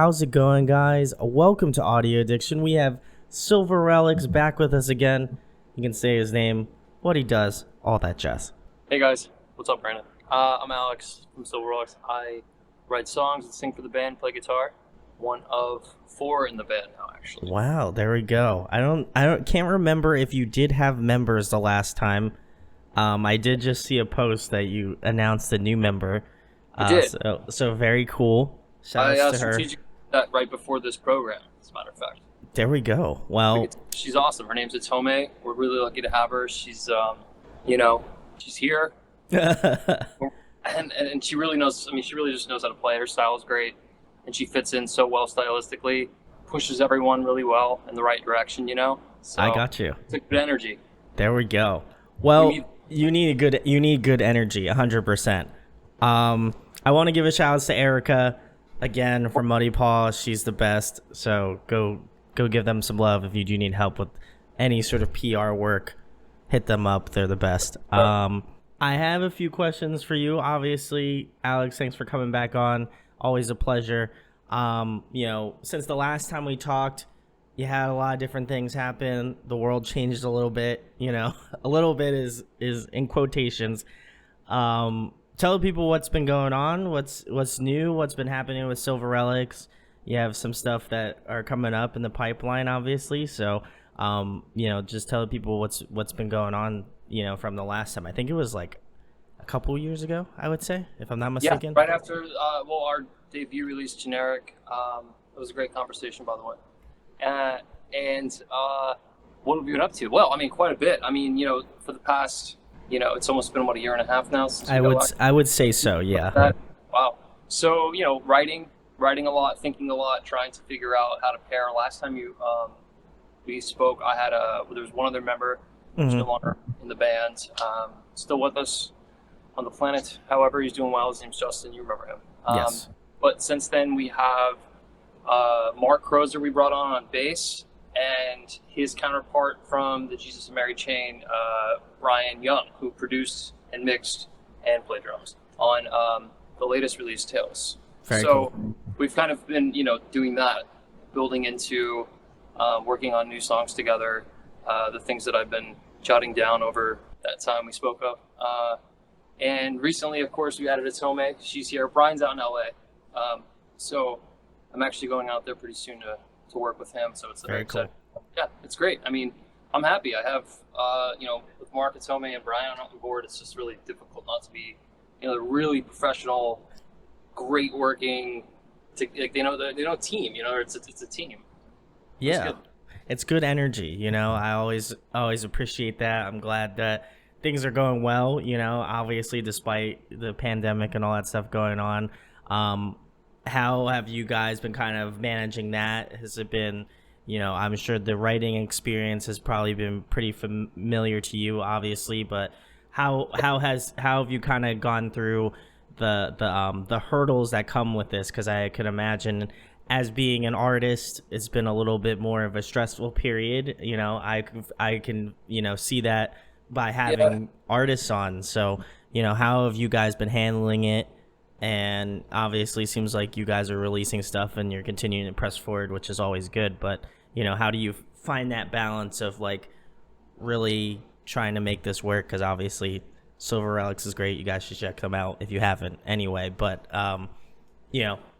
How's it going, guys? Welcome to Audio Addiction. We have Silver Relics back with us again. You can say his name, what he does, all that jazz. Hey guys, what's up, Brandon? I'm Alex from Silver Relics. I write songs and sing for the band, play guitar. One of 4 in the band now, actually. Wow, there we go. Can't remember if you did have members the last time. I did just see a post that you announced a new member. I did. So very cool. Shout outs to her. Strategic that right before this program, as a matter of fact. There we go. Well, she's awesome. Her name's Atome. We're really lucky to have her. She's, she's here. and she really knows. I mean, she really just knows how to play. Her style is great, and she fits in so well stylistically. Pushes everyone really well in the right direction. So I got you. It's a good energy. There we go. Well, you need good energy, 100%. I want to give a shout out to Erica again from Muddy Paw. She's the best. So go give them some love if you do need help with any sort of PR work. Hit them up. They're the best. I have a few questions for you. Obviously, Alex, thanks for coming back on. Always a pleasure. Since the last time we talked, you had a lot of different things happen. The world changed a little bit. A little bit is in quotations. Tell people what's been going on, what's new, what's been happening with Silver Relics. You have some stuff that are coming up in the pipeline, obviously. So, just tell people what's been going on, from the last time. I think it was like a couple years ago, I would say, if I'm not mistaken. Yeah, right after our debut release, Generic. It was a great conversation, by the way. What have you been up to? Well, I mean, quite a bit. I mean, for the past, it's almost been, a year and a half now since I would say so, yeah. Wow. So, writing a lot, thinking a lot, trying to figure out how to pair. Last time we spoke, there was one other member who's no longer in the band, still with us on the planet. However, he's doing well. His name's Justin. You remember him. Yes. But since then, we have Marr we brought on bass, and his counterpart from the Jesus and Mary chain, Ryan Young, who produced and mixed and played drums on the latest release, Tales. Very cool. We've kind of been, doing that, building into working on new songs together, the things that I've been jotting down over that time we spoke of. And recently, of course, we added Atome. She's here. Brian's out in LA. So I'm actually going out there pretty soon to work with him. So it's very cool. Yeah, it's great. I mean, I'm happy. I have, with Mark, Atome, and Brian on board, it's just really difficult not to be, they're really professional, great working. They know team. It's a team. Yeah, it's good energy. I always appreciate that. I'm glad that things are going well. Obviously, despite the pandemic and all that stuff going on. How have you guys been kind of managing that? Has it been, I'm sure the writing experience has probably been pretty familiar to you, obviously, but how have you kind of gone through the hurdles that come with this? Because I could imagine, as being an artist, it's been a little bit more of a stressful period. I can see that by having artists on. So how have you guys been handling it? And obviously seems like you guys are releasing stuff and you're continuing to press forward, which is always good. But, how do you find that balance of like really trying to make this work? Because obviously Silver Relics is great. You guys should check them out if you haven't anyway. But, how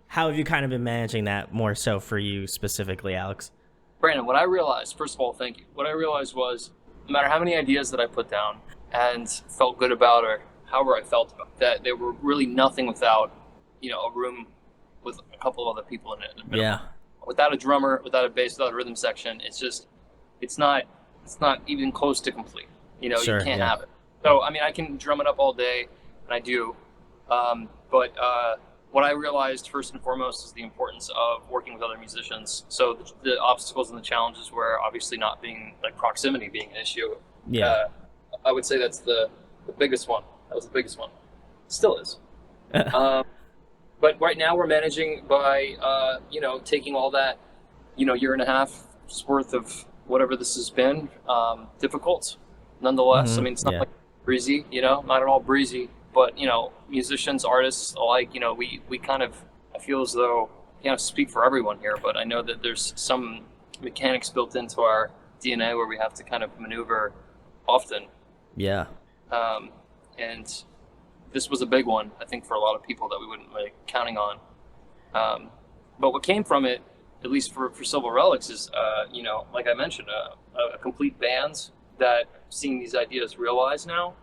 have you kind of been managing that more so for you specifically, Alex? Brandon, what I realized, first of all, thank you. What I realized was no matter how many ideas that I put down and felt good about, or however I felt about that, they were really nothing without, a room with a couple of other people in it. Yeah. Without a drummer, without a bass, without a rhythm section, it's not even close to complete. Sure, you can't have it. So, I mean, I can drum it up all day, and I do. But what I realized first and foremost is the importance of working with other musicians. So the obstacles and the challenges were obviously not being, like, proximity being an issue. Yeah. I would say that's the biggest one. That was the biggest one. Still is. But right now we're managing by, taking all that, year and a half's worth of whatever this has been, difficult nonetheless. I mean, it's not like breezy, not at all breezy, but, musicians, artists alike, we kind of, I feel as though can't speak for everyone here, but I know that there's some mechanics built into our DNA where we have to kind of maneuver often. Yeah. And this was a big one, I think, for a lot of people that we wouldn't be counting on. But what came from it, at least for Silver Relics, is, like I mentioned, a complete band that seeing these ideas realized now,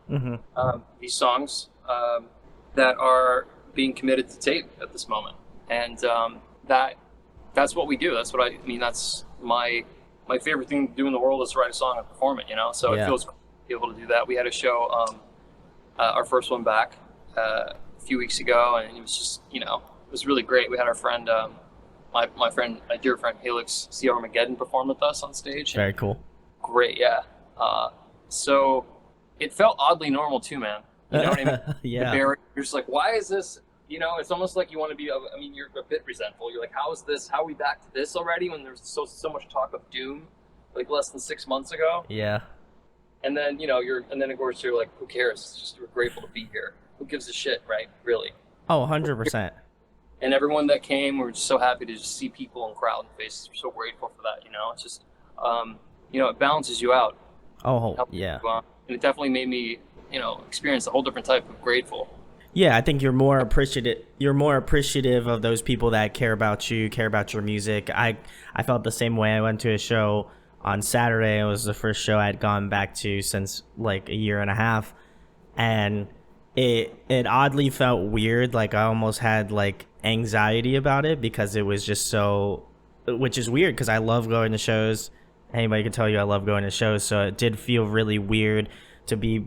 these songs that are being committed to tape at this moment. And that's what we do. That's what I mean. That's my favorite thing to do in the world is to write a song and perform it, So it feels cool to be able to do that. We had a show, our first one back a few weeks ago, and it was just, it was really great. We had our friend, my dear friend Helix C. Armageddon perform with us on stage. Very cool. Great, yeah. So it felt oddly normal too, man. You know what I mean? Yeah. You're just like, why is this? It's almost like you want to be. I mean, you're a bit resentful. You're like, how is this? How are we back to this already? When there's so much talk of doom, like less than 6 months ago. Yeah. And then and then of course you're like, who cares? It's just we're grateful to be here. Who gives a shit, right? Really. Oh, 100%. And everyone that came, we're just so happy to just see people and crowd and faces. We're so grateful for that. It's just, it balances you out. Oh, yeah. And it definitely made me, experience a whole different type of grateful. Yeah, I think you're more appreciative. You're more appreciative of those people that care about you, care about your music. I felt the same way. I went to a show on Saturday. It was the first show I'd gone back to since like a year and a half, and it oddly felt weird. Like I almost had like anxiety about it because it was just so, which is weird because I love going to shows. Anybody can tell you I love going to shows, so it did feel really weird to be,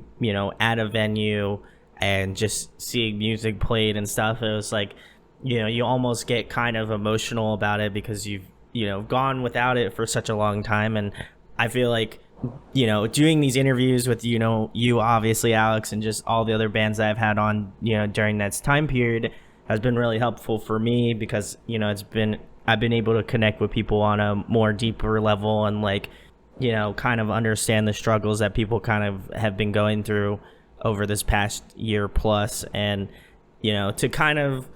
at a venue and just seeing music played and stuff. It was like, you almost get kind of emotional about it because you've, gone without it for such a long time. And I feel like, doing these interviews with, you obviously, Alex, and just all the other bands that I've had on, during that time period has been really helpful for me because, I've been able to connect with people on a more deeper level and like, kind of understand the struggles that people kind of have been going through over this past year plus. And, to kind of,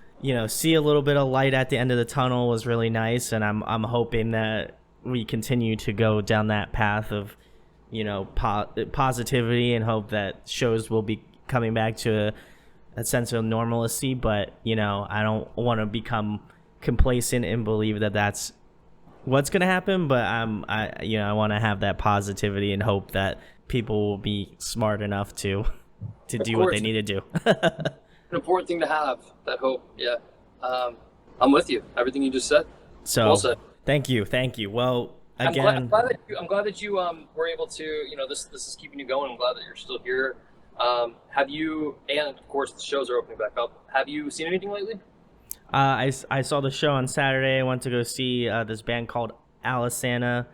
see a little bit of light at the end of the tunnel was really nice. And I'm hoping that we continue to go down that path of, positivity and hope that shows will be coming back to a sense of normalcy. But, I don't want to become complacent and believe that that's what's going to happen. But I want to have that positivity and hope that people will be smart enough to do what they need to do. An important thing to have, that hope. Yeah. I'm with you. Everything you just said. So well said. Thank you. Well, again, I'm glad that you were able to, this is keeping you going. I'm glad that you're still here. Have you, and of course the shows are opening back up. Have you seen anything lately? I saw the show on Saturday. I went to go see this band called Alisana.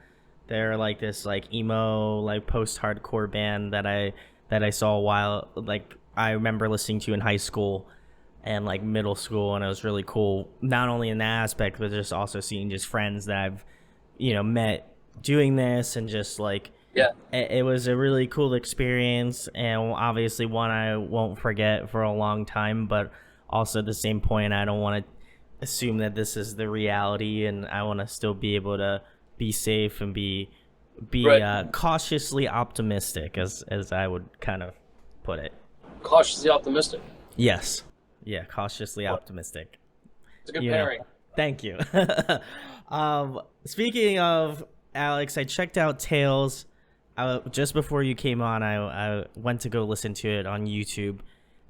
They're like this like emo like post-hardcore band that I saw a while, like I remember listening to in high school and like middle school, and it was really cool, not only in that aspect but just also seeing just friends that I've met doing this, and just like it was a really cool experience, and obviously one I won't forget for a long time. But also at the same point, I don't want to assume that this is the reality, and I want to still be able to be safe and be right. Cautiously optimistic, as I would kind of put it. Cautiously optimistic. Yes. Yeah, cautiously optimistic. It's a good pairing. Thank you. Speaking of, Alex, I checked out Tales just before you came on. I went to go listen to it on YouTube,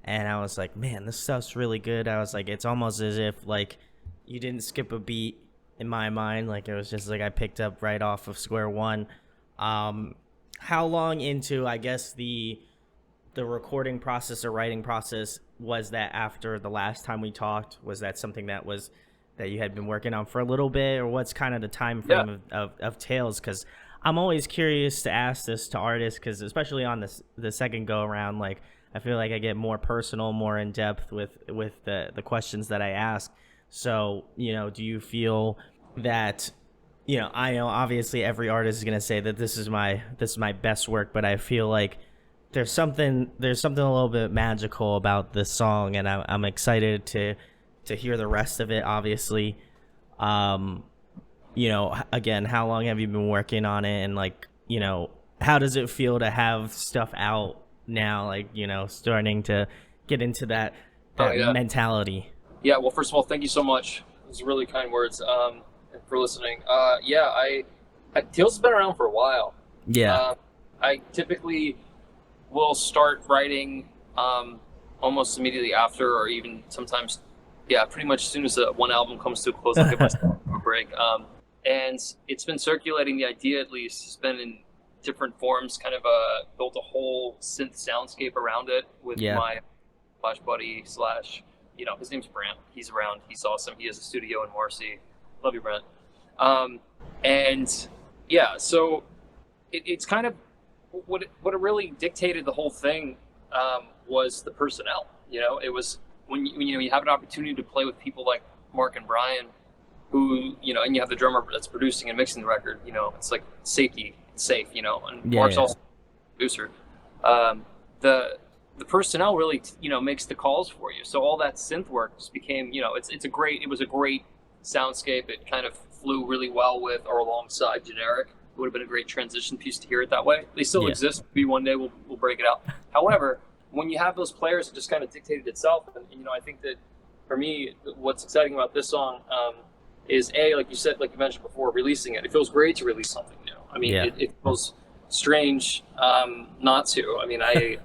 and I was like, man, this stuff's really good. I was like, it's almost as if like you didn't skip a beat in my mind. Like it was just like I picked up right off of square one. How long into, I guess, the recording process or writing process was that after the last time we talked? Was that something that you had been working on for a little bit, or what's kind of the time frame of Tales? Because I'm always curious to ask this to artists, because especially on the second go around, like I feel like I get more personal, more in depth with the questions that I ask. So, do you feel that, I know obviously every artist is going to say that this is my best work, but I feel like there's something a little bit magical about this song, and I'm excited to hear the rest of it, obviously. Um, again, how long have you been working on it, and like, how does it feel to have stuff out now? Like, starting to get into Oh that yeah, mentality. yeah. Well, first of all, thank you so much. Those are really kind words. For listening. Yeah, Tales has been around for a while. Yeah. Uh, I typically will start writing almost immediately after, or even sometimes, yeah, pretty much as soon as one album comes to a close, I'll give myself a break. And it's been circulating. The idea, at least, has been in different forms. Kind of built a whole synth soundscape around it with Yeah. my slash buddy slash, his name's Brant. He's around. He's awesome. He has a studio in Marcy. Love you, Brent. And yeah, so it's kind of what it really dictated the whole thing was the personnel. It was when you have an opportunity to play with people like Mark and Brian, who and you have the drummer that's producing and mixing the record. It's like safety, it's safe. And Yeah. Mark's Yeah. also a producer. Um, the personnel really makes the calls for you. So all that synth work just became it was a great soundscape. It kind of flew really well with or alongside generic. It would have been a great transition piece to hear it that way. They still Yeah. exist. Maybe one day we'll break it out. However, when you have those players, it just kind of dictated itself. And I think that for me, what's exciting about this song is like you said, like you mentioned before, releasing it. It feels great to release something new. I mean, Yeah. it feels strange not to. I mean, I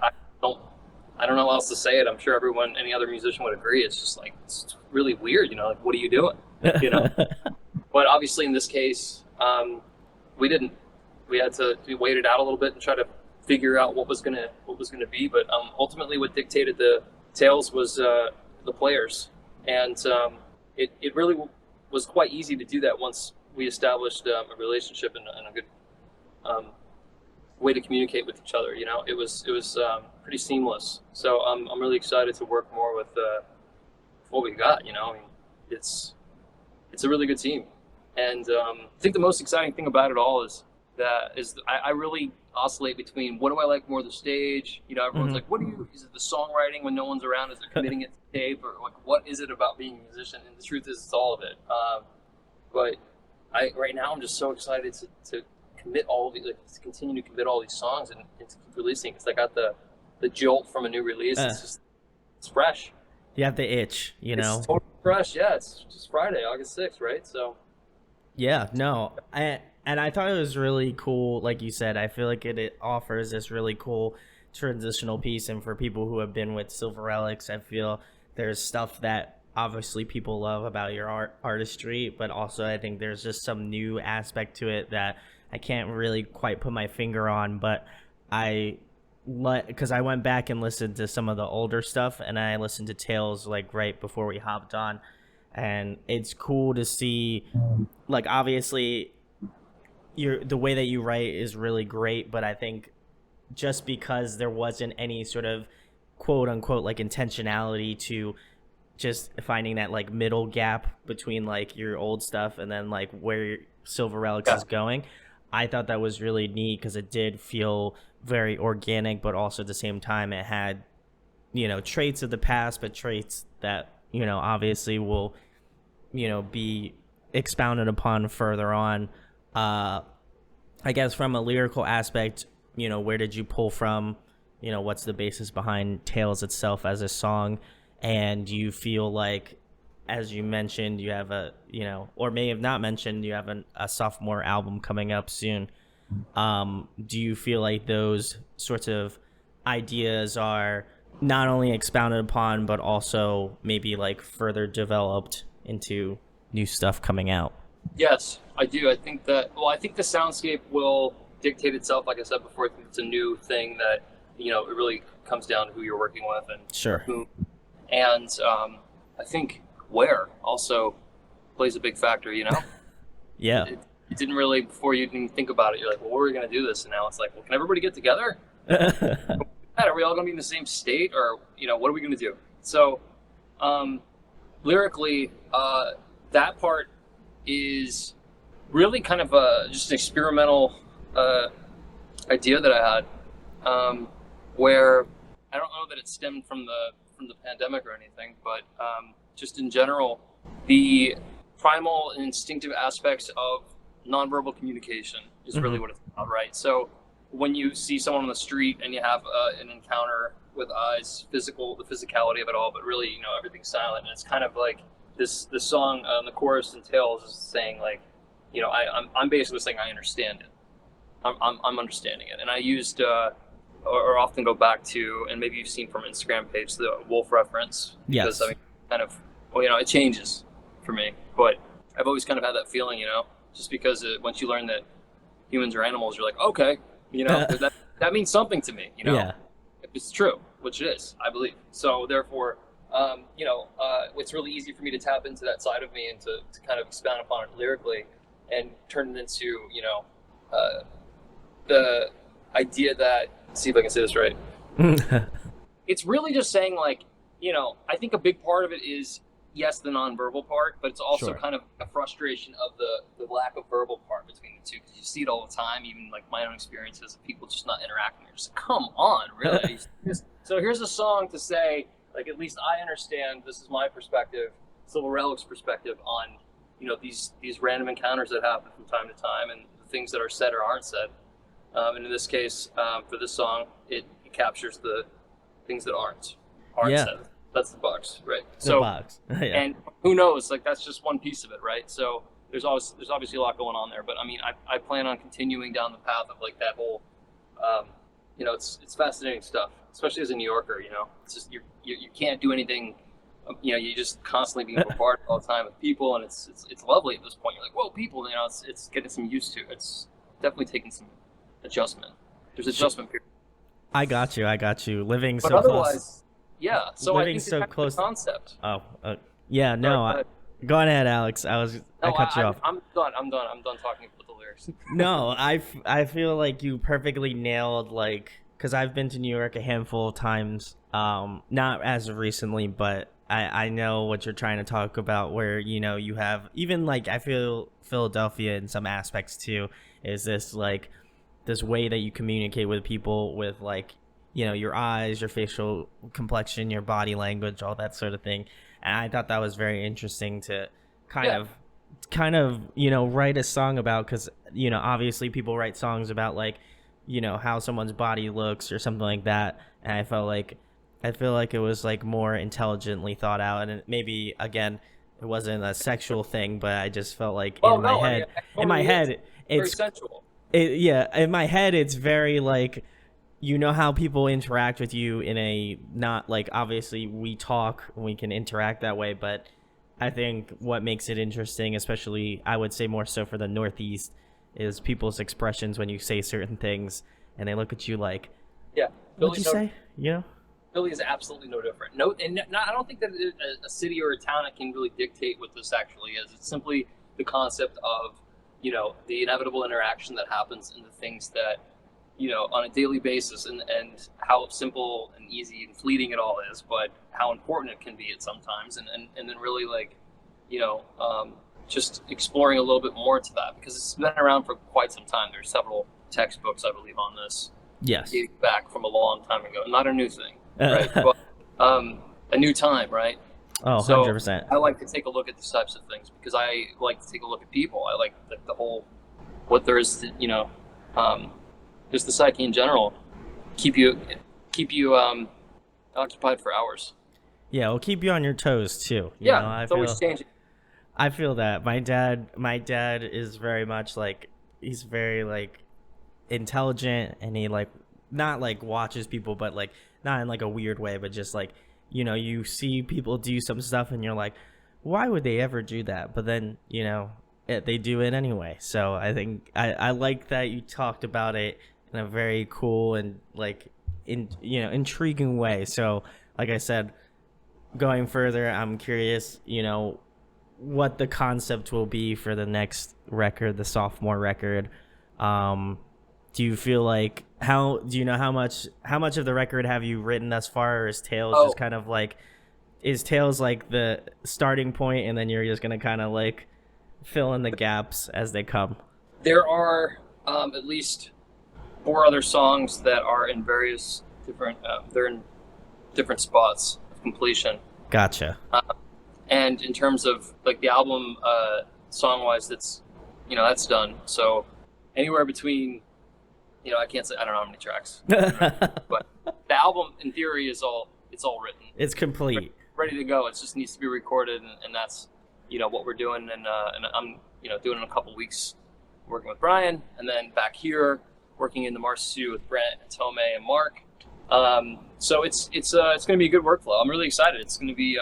don't know how else to say it. I'm sure any other musician would agree. It's just like, it's really weird, like, what are you doing? But obviously in this case, we didn't. We waited out a little bit and try to figure out what was gonna be. But ultimately, what dictated the Tales was the players, and it really was quite easy to do that once we established a relationship and a good way to communicate with each other. It was pretty seamless. So I'm really excited to work more with what we got. I mean, it's a really good team, and I think the most exciting thing about it all is I really oscillate between what do I like more, the stage. Everyone's like, what do you? Is it the songwriting when no one's around? Is it committing it to tape, or like what is it about being a musician? And the truth is, it's all of it. But right now I'm just so excited to commit all of these, like, to continue to commit all these songs and to keep releasing, because I got the jolt from a new release. It's fresh. You have the itch, It's totally fresh. Yeah, it's just Friday, August 6th, right? So Yeah, no. And I thought it was really cool, like you said. I feel like it offers this really cool transitional piece, and for people who have been with Silver Relics, I feel there's stuff that obviously people love about your artistry, but also I think there's just some new aspect to it that I can't really quite put my finger on, but because I went back and listened to some of the older stuff, and I listened to Tales like right before we hopped on, and it's cool to see, like, obviously the way that you write is really great, but I think just because there wasn't any sort of quote unquote like intentionality to just finding that like middle gap between like your old stuff and then like where Silver Relics is going, I thought that was really neat because it did feel very organic, but also at the same time it had traits of the past, but traits that obviously will be expounded upon further on. I guess from a lyrical aspect, where did you pull from? What's the basis behind Tales itself as a song? And do you feel like, as you mentioned, you have or may have not mentioned, you have a sophomore album coming up soon. Do you feel like those sorts of ideas are not only expounded upon, but also maybe like further developed into new stuff coming out? yes, I do. I think the soundscape will dictate itself. Like I said before, I think it's a new thing that it really comes down to who you're working with and Sure. whom. And I think where also plays a big factor. Yeah. It didn't really, before you even think about it, you're like, well, where are we going to do this? And now it's like, well, can everybody get together? Are we all going to be in the same state, or what are we going to do? So lyrically, that part is really kind of just an experimental idea that I had, where I don't know that it stemmed from the pandemic or anything, but just in general, the primal and instinctive aspects of nonverbal communication is really what it's about, right? So when you see someone on the street and you have an encounter with eyes, the physicality of it all, but really, you know, everything's silent, and it's kind of like this song, the chorus entails is saying like, you know, I'm basically saying I understand it. I'm understanding it, and I used or often go back to, and maybe you've seen from Instagram page, the wolf reference. Yes. Because I mean, kind of, well, you know, it changes for me, but I've always kind of had that feeling, you know, just because once you learn that humans are animals, you're like, okay, you know, that means something to me, you know, Yeah. if it's true, which it is, I believe. So therefore, you know, it's really easy for me to tap into that side of me and to kind of expand upon it lyrically and turn it into, you know, the idea that, let's see if I can say this right. It's really just saying, like, you know, I think a big part of it is, yes, the nonverbal part, but it's also kind of a frustration of the lack of verbal part between the two, because you see it all the time, even like my own experiences of people just not interacting. You're just, come on, really? So here's a song to say, like, at least I understand, this is my perspective, Silver Relics perspective on, you know, these random encounters that happen from time to time and the things that are said or aren't said. And in this case, for this song, it captures the things that aren't said. That's the box, right? The box. Yeah. And who knows? Like, that's just one piece of it, right? So there's obviously a lot going on there. But I mean, I plan on continuing down the path of like that whole, you know, it's fascinating stuff, especially as a New Yorker. You know, it's just you can't do anything. You know, you just constantly being bombarded all the time with people, and it's lovely at this point. You're like, whoa, people. You know, it's getting some used to. It's definitely taking some adjustment. There's adjustment period. I got you. Living but so otherwise, close. Yeah. So living I think so close. The concept. Oh, yeah. No. Go ahead, Alex. I cut you off. I'm done talking about the lyrics. No, I feel like you perfectly nailed, like, because I've been to New York a handful of times. Not as of recently, but I know what you're trying to talk about, where, you know, you have, even like, I feel Philadelphia in some aspects too, is this like this way that you communicate with people with, like, you know, your eyes, your facial complexion, your body language, all that sort of thing. And I thought that was very interesting to kind of, you know, write a song about, because, you know, obviously people write songs about, like, you know, how someone's body looks or something like that. And I feel like it was like more intelligently thought out, and maybe, again, it wasn't a sexual thing, but I just felt like in my head, it's very sensual. In my head, it's very like, you know, how people interact with you in a, not like, obviously we talk, we can interact that way, but I think what makes it interesting, especially I would say more so for the Northeast, is people's expressions when you say certain things and they look at you like, what'd you say? You know? Philly is absolutely no different. I don't think that a city or a town can really dictate what this actually is. It's simply the concept of, you know, the inevitable interaction that happens in the things that, you know, on a daily basis, and how simple and easy and fleeting it all is, but how important it can be at sometimes, and then really, like, you know, just exploring a little bit more to that, because it's been around for quite some time. There's several textbooks, I believe, on this. Yes. Dating back from a long time ago. Not a new thing, right? But a new time, right? Oh, so 100%. I like to take a look at these types of things, because I like to take a look at people. I like the whole, what there is to, you know, just the psyche in general, keep you occupied for hours. Yeah, it'll keep you on your toes too. You know, it's always changing. I feel that my dad is very much like, he's very like intelligent, and he like not like watches people, but like not in like a weird way, but just like, you know, you see people do some stuff and you're like, why would they ever do that? But then, you know, they do it anyway. So I think I like that you talked about it in a very cool and like intriguing way. So like I said, going further, I'm curious, you know, what the concept will be for the next record, the sophomore record. Do you feel like, do you know how much of the record have you written thus far, or is Tales just kind of like, is Tales like the starting point, and then you're just gonna kind of like fill in the gaps as they come? There are at least 4 other songs that are in various different they're in different spots of completion. Gotcha. And in terms of like the album, song wise, that's, that's done. So anywhere between, I can't say, I don't know how many tracks, but the album in theory it's all written. It's complete. Ready to go. It just needs to be recorded, and that's, what we're doing. And I'm, doing in a couple weeks, working with Brian, and then back here working in the Marr studio with Brent and Tome and Mark. So it's going to be a good workflow. I'm really excited. It's going to be,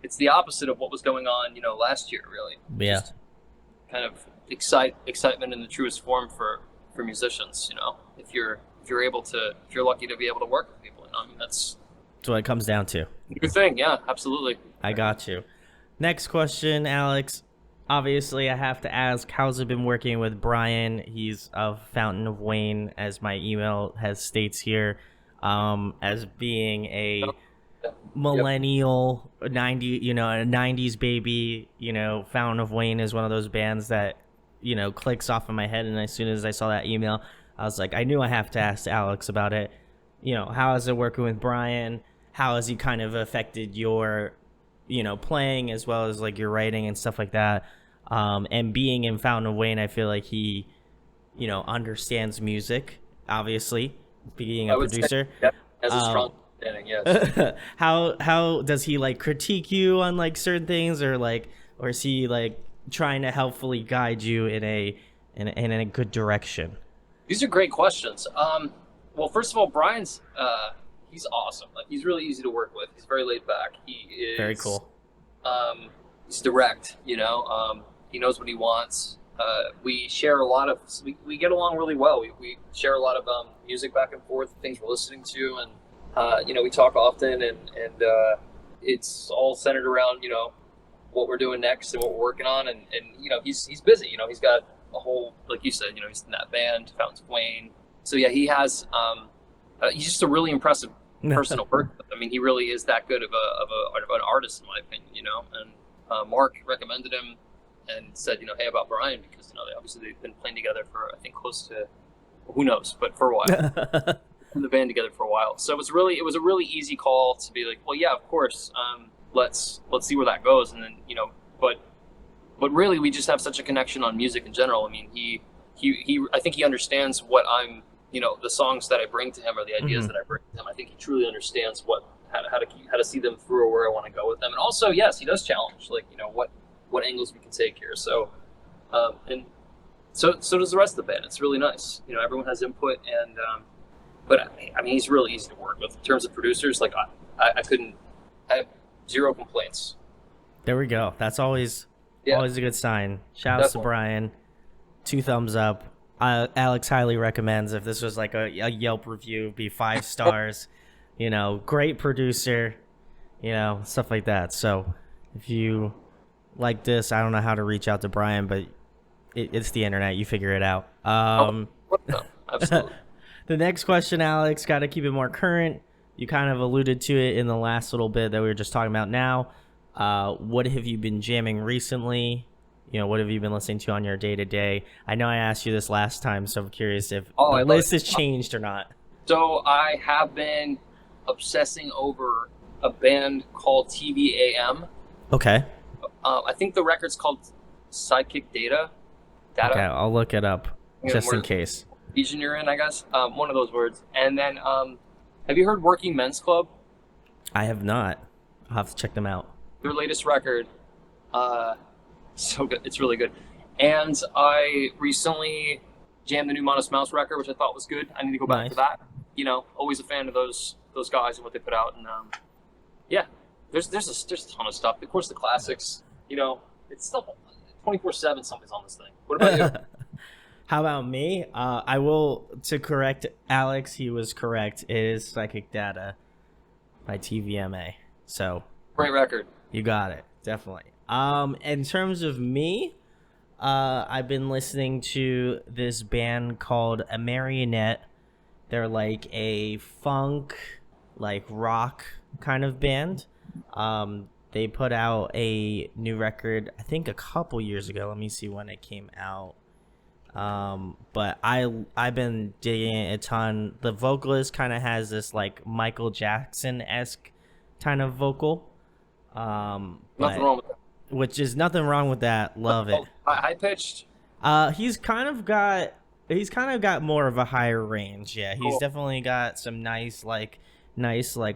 it's the opposite of what was going on, last year, really. Yeah. Just kind of excitement in the truest form for musicians, if you're lucky to be able to work with people, I mean, that's what it comes down to. Good thing. Yeah, absolutely. I got you. Next question, Alex. Obviously, I have to ask, how's it been working with Brian? He's of Fountain of Wayne, as my email states here, as being a millennial, a 90s baby. Fountain of Wayne is one of those bands that, clicks off in my head. And as soon as I saw that email, I was like, I knew I have to ask Alex about it. How is it working with Brian? How has he kind of affected your, playing as well as like your writing and stuff like that? And being in Fountain of Wayne, I feel like he, understands music, obviously, being a producer. Has a strong understanding, yes. How does he like critique you on like certain things, or is he like trying to helpfully guide you in a good direction? These are great questions. Well, first of all, Brian's he's awesome. Like, he's really easy to work with. He's very laid back. He is very cool. He's direct. He knows what he wants. We share a lot of. We get along really well. We share a lot of music back and forth, things we're listening to, and we talk often, and it's all centered around what we're doing next and what we're working on, and he's busy. He's got a whole, like you said, he's in that band, Fountains of Wayne. So yeah, he has. He's just a really impressive person to work with. I mean, he really is that good of an artist, in my opinion. And Mark recommended him and said, hey, about Brian, because they've been playing together for, I think, close to, who knows, but for a while. In the band together for a while. So it was a really easy call to be like, well, yeah, of course. Let's see where that goes, and then but really we just have such a connection on music in general. I mean, he I think he understands what I'm, the songs that I bring to him, or the ideas that I bring to him. I think he truly understands how to see them through, or where I want to go with them. And also, yes, he does challenge, like, what angles we can take here. So and so does the rest of the band. It's really nice. Everyone has input, and but I mean, he's really easy to work with in terms of producers. Like, I have zero complaints. There we go. That's always a good sign. Shout out to Brian. 2 thumbs up. Alex highly recommends. If this was like a Yelp review, it'd be 5 stars. Great producer, stuff like that. So if you like this, I don't know how to reach out to Brian, but it's the internet. You figure it out. Absolutely. The next question, Alex, got to keep it more current. You kind of alluded to it in the last little bit that we were just talking about now. What have you been jamming recently? What have you been listening to on your day-to-day? I know I asked you this last time, so I'm curious if the list has changed or not. So I have been obsessing over a band called TVAM. Okay. I think the record's called Psychic Data. Okay, I'll look it up just in case. Region you're in, I guess. One of those words. And then, have you heard Working Men's Club? I have not. I'll have to check them out. Their latest record, so good. It's really good. And I recently jammed the new Modest Mouse record, which I thought was good. I need to go back to that. Always a fan of those guys and what they put out. And yeah, there's a ton of stuff. Of course, the classics. It's still 24/7. Something's on this thing. What about you? How about me? I will, to correct Alex, he was correct. It is Psychic Data by TVMA. So great record. You got it, definitely. In terms of me, I've been listening to this band called A Marionette. They're like a funk, like rock kind of band. They put out a new record, I think a couple years ago. Let me see when it came out. But I've been digging it a ton. The vocalist kind of has this like Michael Jackson-esque kind of vocal. Nothing But wrong with that. which is nothing wrong with that. Love it. Oh, high pitched. He's kind of got more of a higher range. Yeah, he's Cool. definitely got some nice like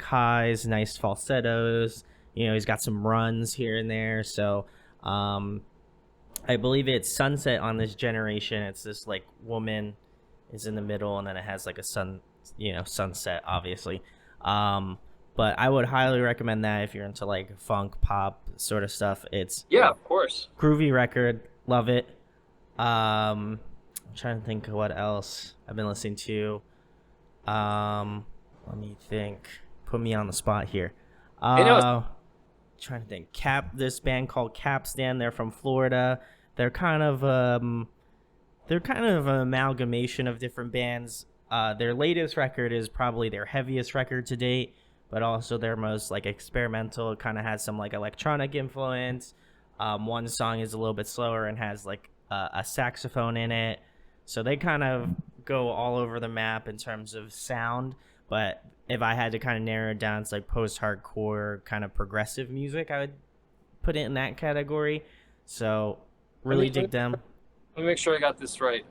highs, nice falsettos. You know, he's got some runs here and there. So, um, I believe it's Sunset on this generation. It's this like woman is in the middle, and then it has like a sunset, obviously. Um, but I would highly recommend that if you're into like funk, pop sort of stuff. It's Yeah, of course. groovy record, love it. I'm trying to think of what else I've been listening to. Let me think. Put me on the spot here. You know, Trying to think. This band called Capstan. They're from Florida. They're kind of an amalgamation of different bands. Their latest record is probably their heaviest record to date, but also their most like experimental. It kind of has some like electronic influence. One song is a little bit slower and has like a saxophone in it. So they kind of go all over the map in terms of sound. But if I had to kind of narrow it down, it's like post-hardcore kind of progressive music. I would put it in that category. So really dig them. let me make sure I got this right.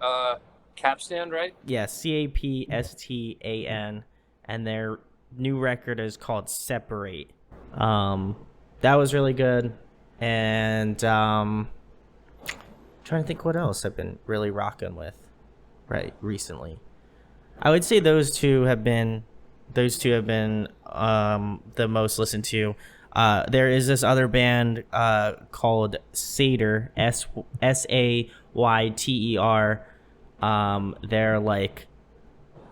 Capstan, right? Yeah, Capstan, and their new record is called Separate. That was really good, and trying to think what else I've been really rocking with recently. I would say those two have been the most listened to. There is this other band called Satyr, Sayter. They're like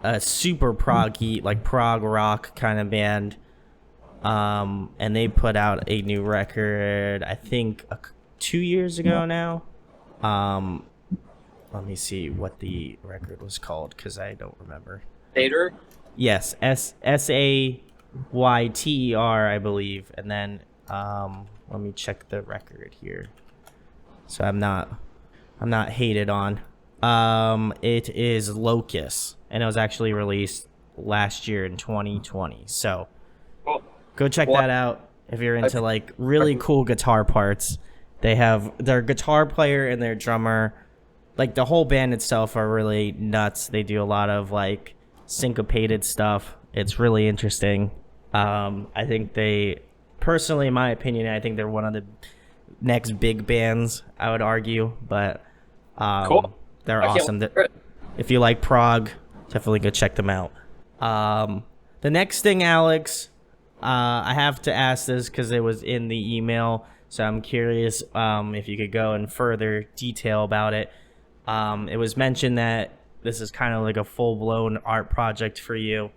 a super proggy, like prog rock kind of band. And they put out a new record, I think 2 years ago now. Let me see what the record was called because I don't remember. Hater? Yes, Sayter, I believe, and then let me check the record here. So I'm not hated on. It is Locust, and it was actually released last year in 2020. So Cool. go check that out if you're into like really cool guitar parts. They have their guitar player and their drummer, like the whole band itself are really nuts. They do a lot of like syncopated stuff. It's really interesting. I think personally, in my opinion, I think they're one of the next big bands, I would argue, but Cool. they're I can't awesome. wait to hear it. If you like prog, definitely go check them out. The next thing, Alex, I have to ask this because it was in the email, so I'm curious if you could go in further detail about it. It was mentioned that this is kind of like a full-blown art project for you,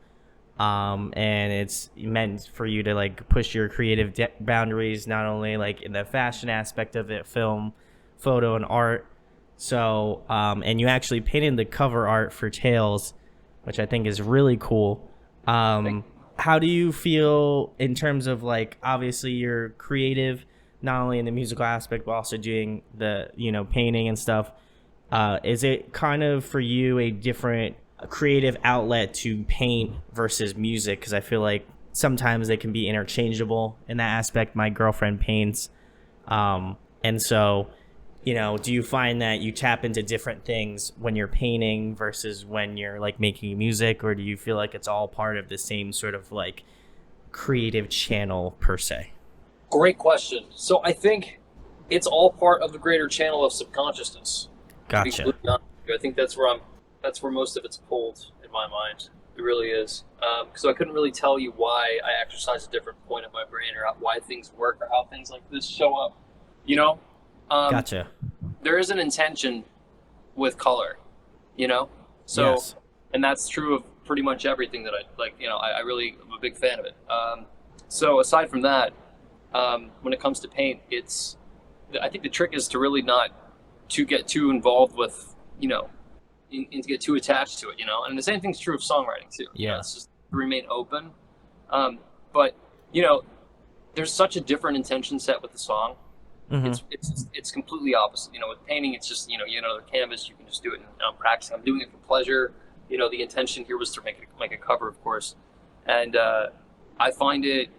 and it's meant for you to like push your creative boundaries, not only like in the fashion aspect of it, film, photo, and art. So, and you actually painted the cover art for Tales, which I think is really cool. How do you feel in terms of like, obviously you're creative, not only in the musical aspect, but also doing the, painting and stuff. Is it kind of for you a different creative outlet to paint versus music? Because I feel like sometimes they can be interchangeable in that aspect. My girlfriend paints. And so, do you find that you tap into different things when you're painting versus when you're like making music, or do you feel like it's all part of the same sort of like creative channel per se? Great question. So I think it's all part of the greater channel of subconsciousness. Gotcha. I think that's where most of it's pulled in my mind. It really is. So I couldn't really tell you why I exercise a different point in my brain, or why things work, or how things like this show up. Gotcha. There is an intention with color, So, Yes. And that's true of pretty much everything that I like. I really am a big fan of it. So aside from that, when it comes to paint, I think the trick is to really not to get too involved with, and to get too attached to it, And the same thing's true of songwriting too. Yeah. It's just to remain open. But there's such a different intention set with the song. Mm-hmm. It's completely opposite. With painting, it's just you get another canvas, you can just do it. And I'm practicing. I'm doing it for pleasure. The intention here was to make a cover, of course. And I find it,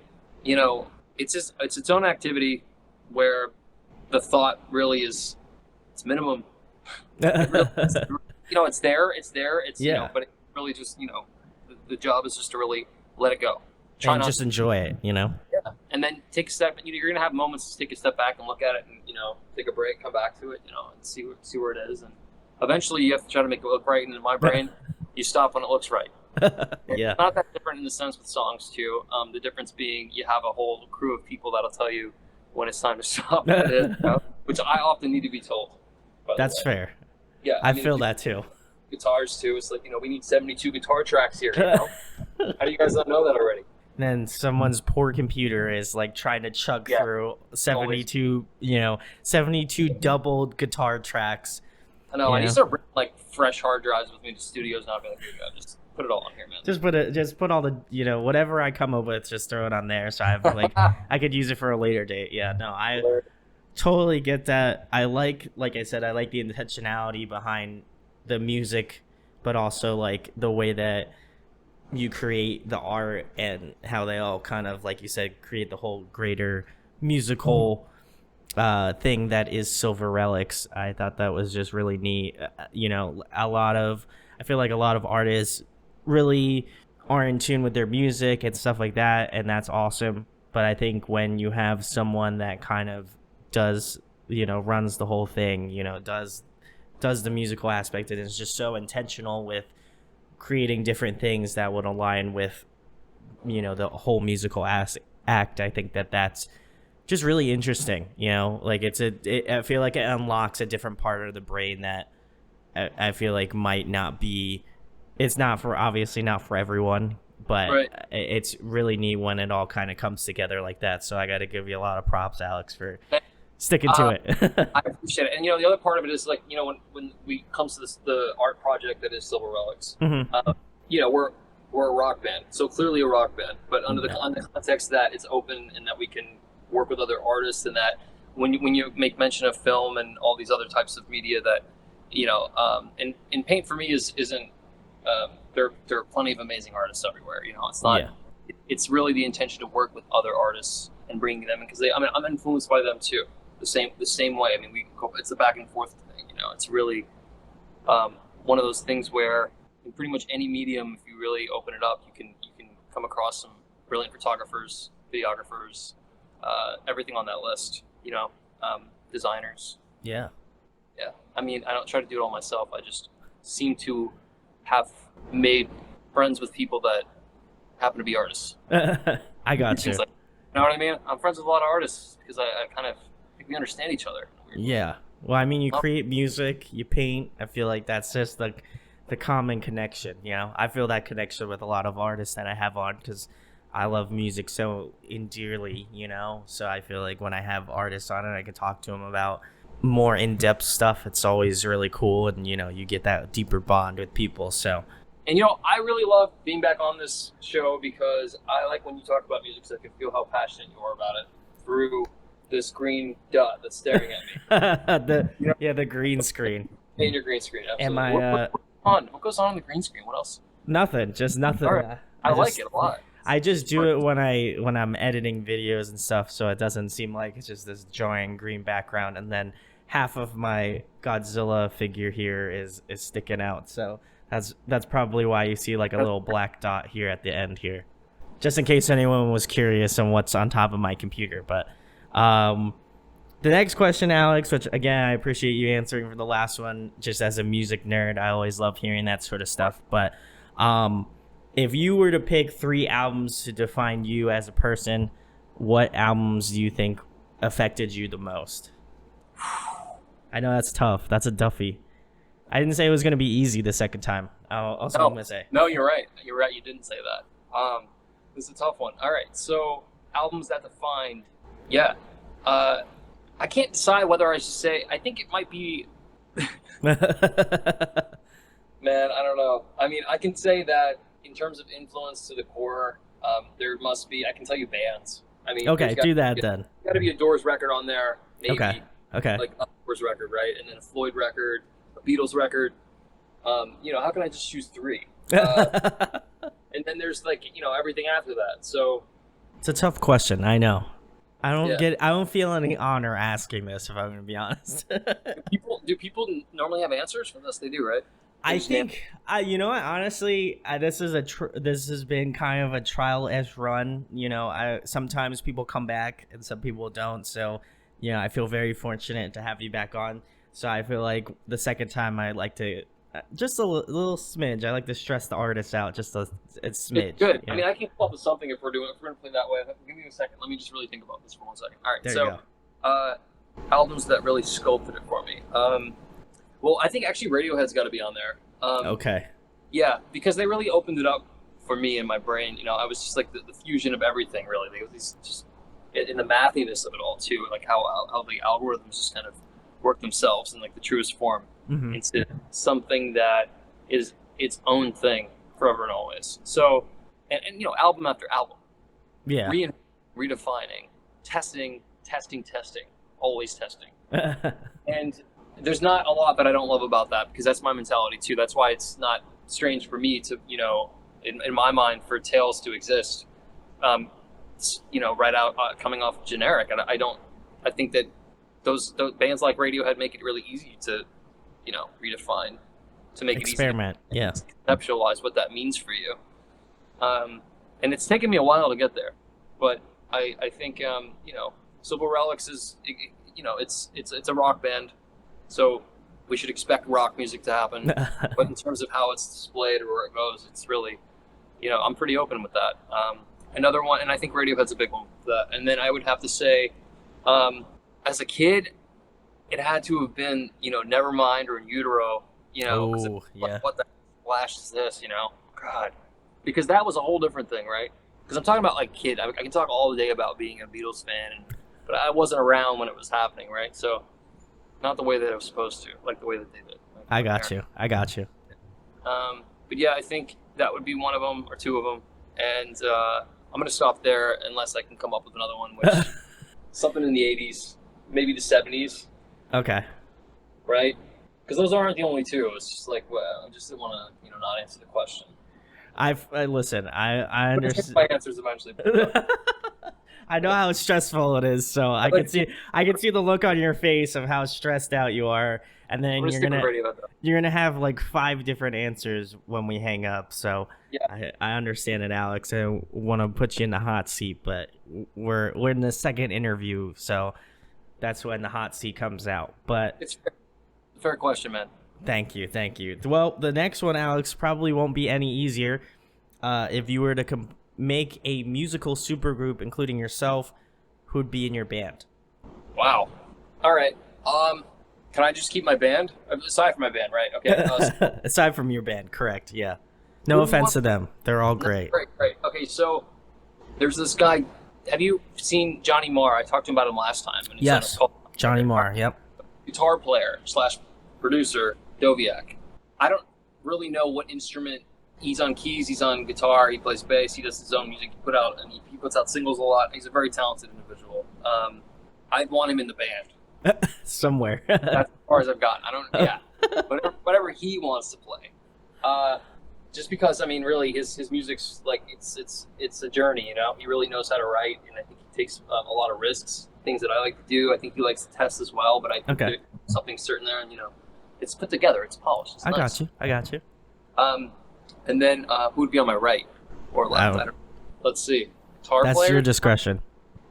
it's its own activity where the thought really is it's minimum. It really, it's there. It's Yeah. but it really just the job is just to really let it go. Try And not just to, enjoy it, yeah, and then take a step. You're gonna have moments to take a step back and look at it, and take a break, come back to it, and see where it is, and eventually you have to try to make it look right. And in my brain, you stop when it looks right. Yeah. It's not that different in the sense with songs too. The difference being you have a whole crew of people that'll tell you when it's time to stop, which I often need to be told. That's fair. Yeah, I feel that too. Guitars too. It's like we need 72 guitar tracks here. How do you guys not know that already? Then someone's poor computer is like trying to chug through 72, 72 doubled guitar tracks. I know. I need to start bringing like fresh hard drives with me to studios, and I'll be like, here you go, just put it all on here, man. Just put all the whatever I come up with, just throw it on there. So I have like I could use it for a later date. Yeah, no, I totally get that. I like I said, I like the intentionality behind the music, but also like the way that you create the art and how they all kind of, like you said, create the whole greater musical thing that is Silver Relics. I thought that was just really neat. I feel like a lot of artists really are in tune with their music and stuff like that, and that's awesome. But I think when you have someone that kind of does, runs the whole thing, does the musical aspect and is just so intentional with creating different things that would align with the whole musical act, I think that's just really interesting. Like I feel like it unlocks a different part of the brain that I feel like might not be, it's not for, obviously not for everyone, but Right. It's really neat when it all kind of comes together like that. So I got to give you a lot of props, Alex, for sticking to it. I appreciate it. And the other part of it is like when we comes to the art project that is Silver Relics, we're a rock band, so clearly a rock band. But under the context that it's open and that we can work with other artists, and that when you make mention of film and all these other types of media, that and paint for me isn't there are plenty of amazing artists everywhere. It's not. Yeah. It's really the intention to work with other artists and bring them in, because I'm influenced by them too. The same way. It's a back and forth thing. It's really one of those things where in pretty much any medium, if you really open it up, you can come across some brilliant photographers, videographers, everything on that list. Designers. Yeah. Yeah. I don't try to do it all myself. I just seem to have made friends with people that happen to be artists. I got you. Like, you know what I mean? I'm friends with a lot of artists because I kind of think we understand each other. Yeah. Well, you create music, you paint. I feel like that's just like the common connection. I feel that connection with a lot of artists that I have on, because I love music so endearly. So I feel like when I have artists on it, I can talk to them about more in-depth stuff. It's always really cool, and you get that deeper bond with people. So. And I really love being back on this show because I like when you talk about music, so I can feel how passionate you are about it through this green dot that's staring at me. The green screen. And your green screen, absolutely. What goes on the green screen? What else? Nothing, just nothing. Right. I like it a lot. I just do it when I'm editing videos and stuff, so it doesn't seem like it's just this jarring green background, and then half of my Godzilla figure here is sticking out. So that's probably why you see like a little black dot here at the end here, just in case anyone was curious on what's on top of my computer. But the next question, Alex, which again I appreciate you answering for the last one, just as a music nerd, I always love hearing that sort of stuff. But if you were to pick 3 albums to define you as a person, what albums do you think affected you the most? I know that's tough. That's a Duffy. I didn't say it was going to be easy the second time. I'm going to say. No, you're right. You're right. You didn't say that. This is a tough one. All right. So albums that defined. Yeah. I can't decide whether I should say. I think it might be. Man, I don't know. I can say that in terms of influence to the core, there must be. I can tell you bands. Okay, do that then. Got to be a Doors record on there. Maybe. Okay. Like a Doors record, right? And then a Floyd record, a Beatles record. How can I just choose 3? And then there's everything after that. So it's a tough question. I know. Yeah. I don't feel any honor asking this, if I'm gonna be honest. Do people normally have answers for this? They do, right? They I just name. think you know what, honestly, this has been kind of a trial-ish run. I sometimes people come back and some people don't. So, I feel very fortunate to have you back on. So I feel like the second time I like to just a little smidge. I like to stress the artist out just a It's smidge. good. I mean, I can come up with something if we're gonna play that way. Give me a second. Let me just really think about this for 1 second. All right. There you So, go. albums that really sculpted it for me. Well, I think actually Radiohead's got to be on there. Okay. Yeah, because they really opened it up for me in my brain. I was just like the fusion of everything, really. They these just in the mathiness of it all too, like how the algorithms just kind of work themselves in like the truest form Hmm. into something that is its own thing forever and always. So, and album after album, Yeah. redefining, testing, always testing. And there's not a lot that I don't love about that because that's my mentality too. That's why it's not strange for me to, in my mind, for Tales to exist. Right out coming off generic. I think that those bands like Radiohead make it really easy to, redefine, to make Experiment. it easy Yeah. to conceptualize what that means for you. And it's taken me a while to get there, but I think Silver Relics is, it's a rock band, so we should expect rock music to happen. But in terms of how it's displayed or where it goes, it's really, I'm pretty open with that. Another one, and I think Radiohead's a big one for that. And then I would have to say, as a kid, it had to have been, Nevermind or In Utero, 'cause Oh, yeah. what the flash is this, God. Because that was a whole different thing, right? Because I'm talking about like kid. I can talk all day about being a Beatles fan, but I wasn't around when it was happening, right? So not the way that I was supposed to, like the way that they did. Like, I got you. But yeah, I think that would be one of them or two of them, and I'm gonna stop there unless I can come up with another one, which something in the '80s, maybe the '70s, Okay. right? Because those aren't the only two. It's just like, well, I just didn't want to, not answer the question. Listen. I But understand. my answers eventually. I know how stressful it is, so I can see the look on your face of how stressed out you are, and then you're gonna have like 5 different answers when we hang up. So Yeah. I understand it, Alex. I want to put you in the hot seat, but we're in the second interview, so that's when the hot seat comes out. But It's a fair question, man. thank you. Well, the next one, Alex, probably won't be any easier. If you were to make a musical supergroup, including yourself, who'd be in your band? Wow. All right. Can I just keep my band aside from my band, right? Okay. Aside from your band, correct? Yeah. No offense to them; they're all great. Great. Okay, so there's this guy. Have you seen Johnny Marr? I talked to him about him last time. And he's Yes, Johnny Marr. Yep. Guitar player / producer, Doviak. I don't really know what instrument. He's on keys, he's on guitar, he plays bass, he does his own music, he puts out singles a lot. He's a very talented individual. I'd want him in the band. Somewhere. That's as far as I've gotten. Whatever he wants to play. Just because, I mean, really, his music's like, it's a journey, He really knows how to write, and I think he takes a lot of risks, things that I like to do. I think he likes to test as well, but I think there's something certain there, and, it's put together, it's polished. It's nice. I got you. And then who would be on my right or left? Let's see. Guitar player? That's your discretion.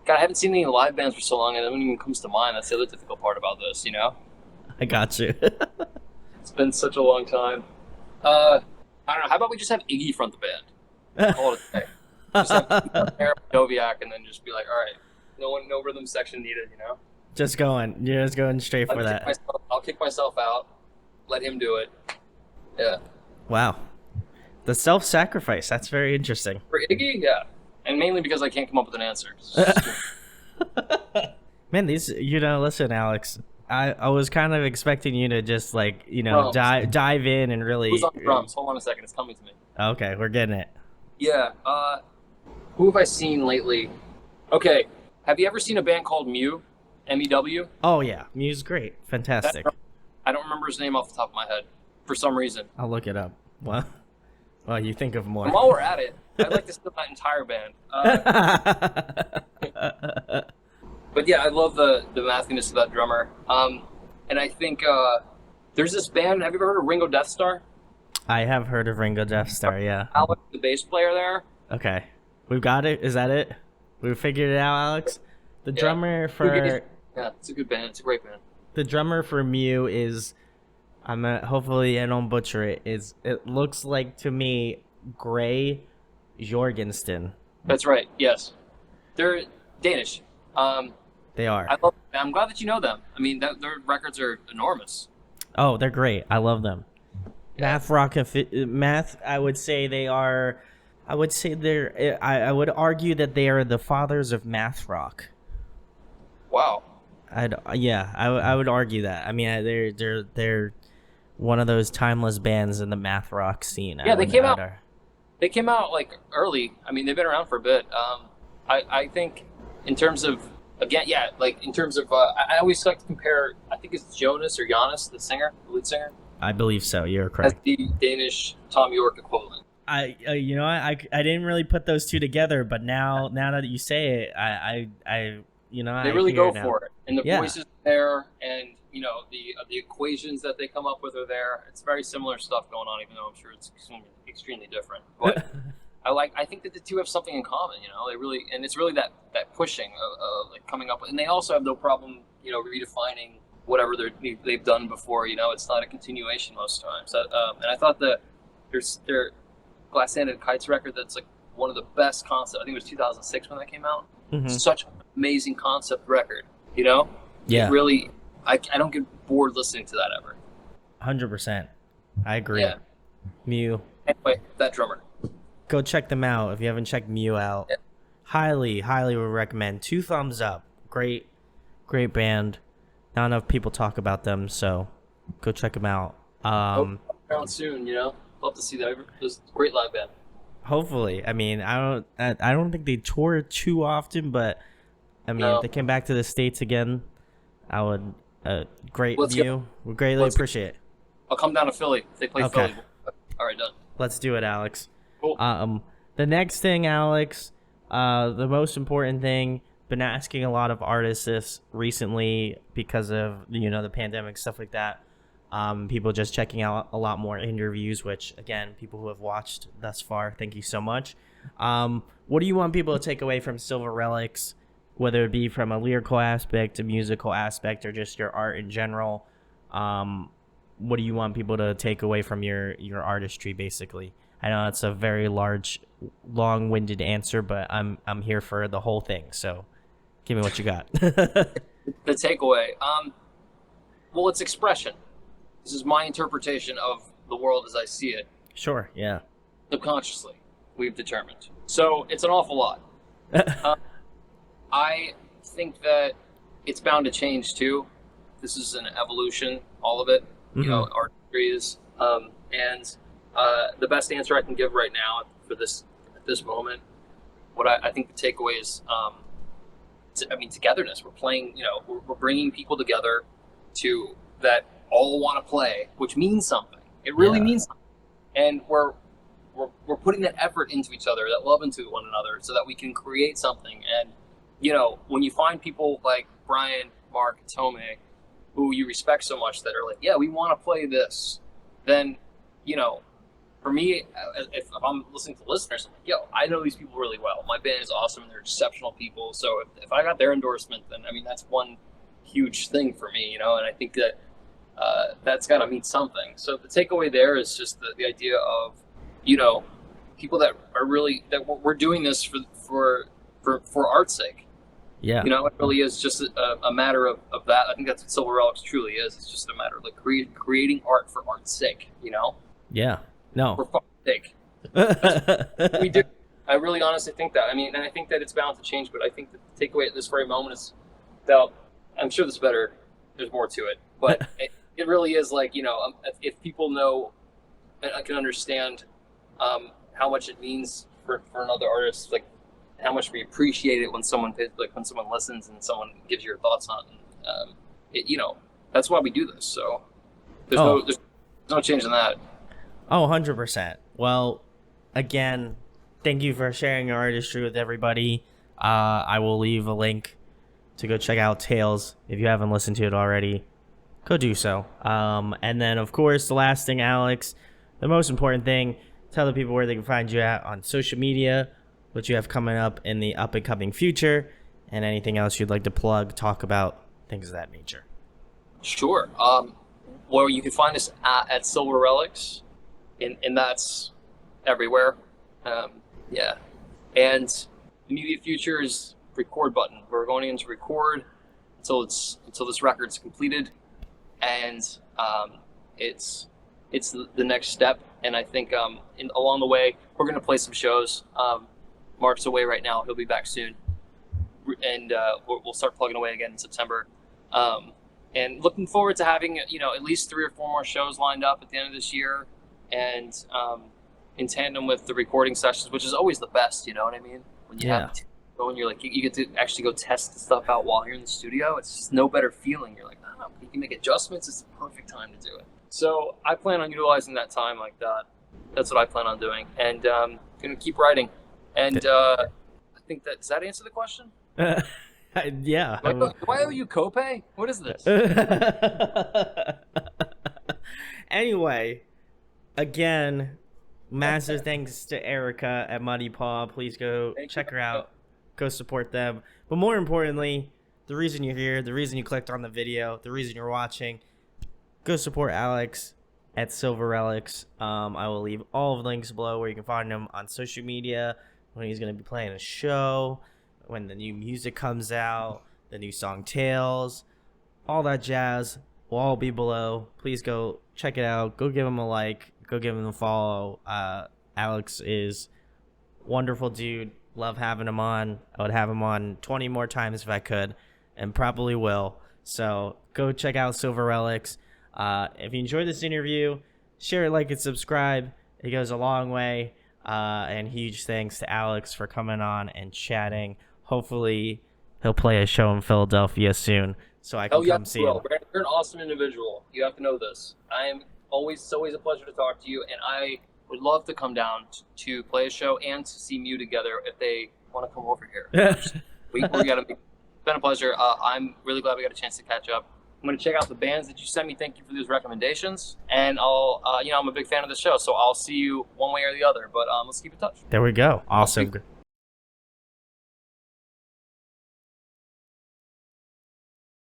God, I haven't seen any live bands for so long, and it doesn't even comes to mind. That's the other difficult part about this, I got you. It's been such a long time. I don't know. How about we just have Iggy front the band? Call it a day. Just have Doviak, and then just be like, all right, no rhythm section needed, Just going. You're just going straight for that. I'll kick myself out. Let him do it. Yeah. Wow. The self-sacrifice. That's very interesting. For Iggy, yeah. And mainly because I can't come up with an answer. Man, listen, Alex, I was kind of expecting you to just like, dive in and really. Who's on drums? Hold on a second. It's coming to me. Okay, we're getting it. Yeah. Who have I seen lately? Okay. Have you ever seen a band called Mew? MEW? Oh, yeah. Mew's great. Fantastic. I don't remember his name off the top of my head for some reason. I'll look it up. Well, you think of more. And while we're at it, I'd like to steal that entire band. yeah, I love the mathiness of that drummer. And I think there's this band. Have you ever heard of Ringo Death Star? I have heard of Ringo Death Star. Yeah. Alex, the bass player there. Okay, we've got it. Is that it? We figured it out, Alex. The Yeah. drummer for Yeah, it's a good band. It's a great band. the drummer for Mew is, hopefully I don't butcher it. It looks like to me Gray Jorgensen. That's right. Yes, they're Danish. They are. I'm glad that you know them. I mean, their records are enormous. Oh, they're great. I love them. Yeah. Math rock, math. I would say they are. I would say they're. I would argue that they are the fathers of math rock. Wow. I would argue that. I mean, they're one of those timeless bands in the math rock scene. Yeah, they came out. They came out like early. I mean, they've been around for a bit. I think in terms of in terms of I always like to compare. I think it's Jonas or Jonas, the singer, the lead singer. I believe so. You're As correct. the Danish Tom York equivalent. I didn't really put those two together, but now that you say it, I They really go now. for it, and the Yeah. voices are there, and the equations that they come up with are there. It's very similar stuff going on, even though I'm sure it's extremely different. But I think that the two have something in common. They really, and it's really that pushing, like coming up, and they also have no problem, redefining whatever they've done before. It's not a continuation most times. And I thought that their Glass Handed Kites record, that's like one of the best concepts. I think it was 2006 when that came out. Mhm. Such an amazing concept record. Yeah. It really, I don't get bored listening to that ever. 100%. I agree. Yeah. Mew. Anyway, that drummer. Go check them out if you haven't checked Mew out. Yeah. Highly would recommend. 2 thumbs up. Great band. Not enough people talk about them, so go check them out. Around soon, love to see that. It's a great live band. Hopefully. I mean, I don't think they tour too often, but I mean, No. if they came back to the States again, I would great Let's Mew. go. We greatly Let's go. appreciate it. I'll come down to Philly if they play Okay. Philly. All right, done. Let's do it, Alex. Cool. The next thing, Alex, the most important thing, been asking a lot of artists this recently because of the pandemic, stuff like that. People just checking out a lot more interviews, which again, people who have watched thus far, thank you so much. What do you want people to take away from Silver Relics, whether it be from a lyrical aspect, a musical aspect, or just your art in general? What do you want people to take away from your artistry, basically? I know it's a very large, long-winded answer, but I'm here for the whole thing. So, give me what you got. The takeaway. Well, it's expression. This is my interpretation of the world as I see it. Sure. Yeah. Subconsciously, we've determined. So it's an awful lot. I think that it's bound to change too. This is an evolution, all of it. Artistry is. And the best answer I can give right now at this moment, what I think the takeaway is, togetherness. We're playing. We're bringing people together that all want to play, which means something. It really means something. And we're putting that effort into each other, that love into one another, so that we can create something. And when you find people like Brian, Mark, and Tome, who you respect so much, that are like, yeah, we want to play this, then for me, if I'm listening to listeners, I'm like, yo, I know these people really well. My band is awesome, and they're exceptional people. So if I got their endorsement, then that's one huge thing for me, and I think that that's got to mean something. So the takeaway there is just the idea of, people that are really, that we're doing this for art's sake. Yeah. It really is just a matter of that. I think that's what Silver Relics truly is. It's just a matter of like creating art for art's sake, Yeah. No. For fuck's sake. We do. I really honestly think that. And I think that it's bound to change, but I think that the takeaway at this very moment is that I'm sure there's more to it, but it really is like, if people know and I can understand how much it means for another artist, like how much we appreciate it when someone listens and someone gives your thoughts on it. That's why we do this. So there's no change in that. Oh, 100%. Well, again, thank you for sharing your artistry with everybody. I will leave a link to go check out Tales. If you haven't listened to it already, go do so. And then, of course, the last thing, Alex, the most important thing, tell the people where they can find you at on social media, what you have coming up in the up-and-coming future, and anything else you'd like to plug, talk about, things of that nature. Sure. Well, you can find us at Silver Relics, and that's everywhere. Yeah. And the immediate future is record button. We're going into record until this record's completed, and it's the next step. And I think along the way we're going to play some shows. Mark's away right now; he'll be back soon, and we'll start plugging away again in September. And looking forward to having at least 3 or 4 more shows lined up at the end of this year, and in tandem with the recording sessions, which is always the best. You know what I mean? When you have when you're like you get to actually go test the stuff out while you're in the studio. It's just no better feeling. You're like, oh, you can make adjustments. It's the perfect time to do it. So I plan on utilizing that time like that. That's what I plan on doing, and gonna keep writing. And I think does that answer the question? Yeah. Do I owe you copay? What is this? Anyway, again, massive thanks to Erica at Muddy Paw. Please go check her out. Go support them. But more importantly, the reason you're here, the reason you clicked on the video, the reason you're watching, go support Alex at Silver Relics. I will leave all of the links below where you can find him on social media, when he's going to be playing a show, when the new music comes out, the new song Tales, all that jazz will all be below. Please go check it out. Go give him a like. Go give him a follow. Alex is wonderful dude. Love having him on. I would have him on 20 more times if I could, and probably will. So go check out Silver Relics. If you enjoyed this interview, share, like, and subscribe. It goes a long way. And huge thanks to Alex for coming on and chatting. Hopefully he'll play a show in Philadelphia soon, so I can come see him. You're an awesome individual. You have to know this. It's always a pleasure to talk to you, and I would love to come down to play a show and to see Mew together if they want to come over here. It's been a pleasure. I'm really glad we got a chance to catch up. I'm going to check out the bands that you sent me. Thank you for those recommendations. And I'm a big fan of the show, so I'll see you one way or the other. But let's keep in touch. There we go. Awesome.